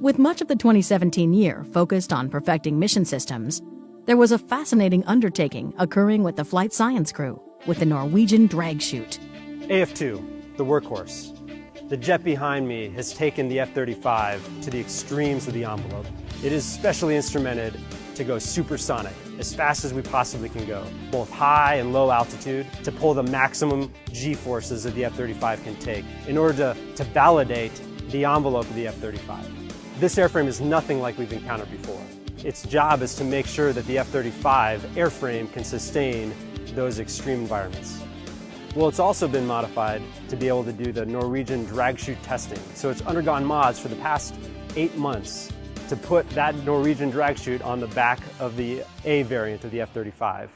With much of the 2017 year focused on perfecting mission systems, there was a fascinating undertaking occurring with the flight science crew with the Norwegian drag chute. AF2, the workhorse. The jet behind me has taken the F-35 to the extremes of the envelope. It is specially instrumented to go supersonic, as fast as we possibly can go, both high and low altitude, to pull the maximum G-forces that the F-35 can take in order to validate the envelope of the F-35. This airframe is nothing like we've encountered before. Its job is to make sure that the F-35 airframe can sustain those extreme environments. Well, it's also been modified to be able to do the Norwegian drag chute testing. So it's undergone mods for the past 8 months to put that Norwegian drag chute on the back of the A variant of the F-35.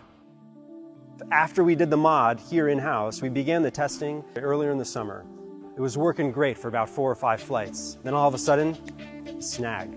After we did the mod here in-house, we began the testing earlier in the summer. It was working great for about 4 or 5 flights. Then all of a sudden, snag.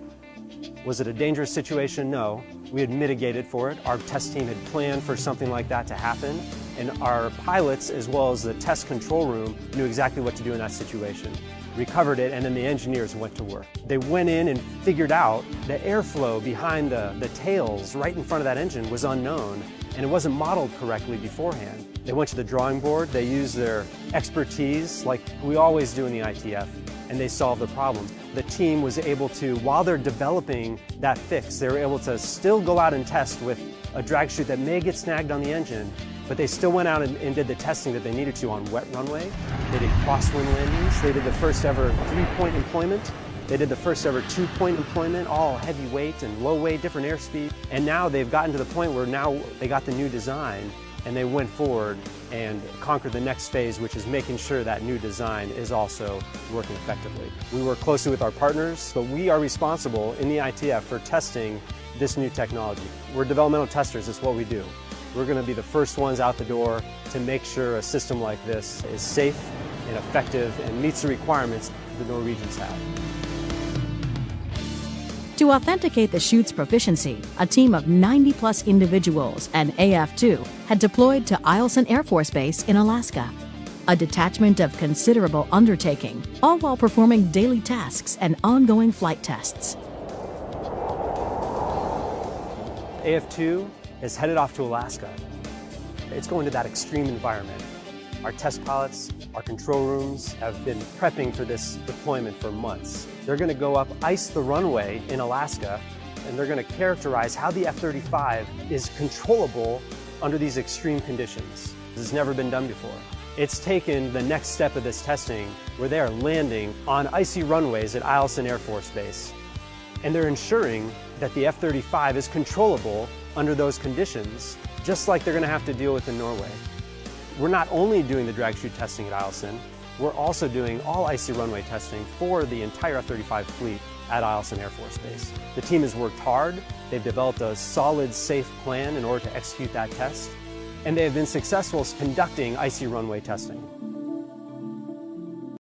Was it a dangerous situation? No. We had mitigated for it. Our test team had planned for something like that to happen, and our pilots, as well as the test control room, knew exactly what to do in that situation. Recovered it, and then the engineers went to work. They went in and figured out the airflow behind the tails right in front of that engine was unknown, and it wasn't modeled correctly beforehand. They went to the drawing board, they used their expertise, like we always do in the ITF, and they solved the problem. The team was able to, while they're developing that fix, they were able to still go out and test with a drag chute that may get snagged on the engine, but they still went out and did the testing that they needed to on wet runway. They did crosswind landings. They did the first ever 3-point employment. They did the first ever 2-point employment, all heavy weight and low weight, different airspeed. And now they've gotten to the point where now they got the new design and they went forward and conquered the next phase, which is making sure that new design is also working effectively. We work closely with our partners, but we are responsible in the ITF for testing this new technology. We're developmental testers, it's what we do. We're going to be the first ones out the door to make sure a system like this is safe and effective and meets the requirements the Norwegians have. To authenticate the chute's proficiency, a team of 90-plus individuals and AF2 had deployed to Eielson Air Force Base in Alaska. A detachment of considerable undertaking, all while performing daily tasks and ongoing flight tests. AF2 is headed off to Alaska. It's going to that extreme environment. Our test pilots, our control rooms have been prepping for this deployment for months. They're going to go up, ice the runway in Alaska, and they're going to characterize how the F-35 is controllable under these extreme conditions. This has never been done before. It's taken the next step of this testing where they are landing on icy runways at Eielson Air Force Base. And they're ensuring that the F-35 is controllable under those conditions, just like they're going to have to deal with in Norway. We're not only doing the drag chute testing at Eielson, we're also doing all icy runway testing for the entire F-35 fleet at Eielson Air Force Base. The team has worked hard, they've developed a solid, safe plan in order to execute that test, and they have been successful conducting icy runway testing.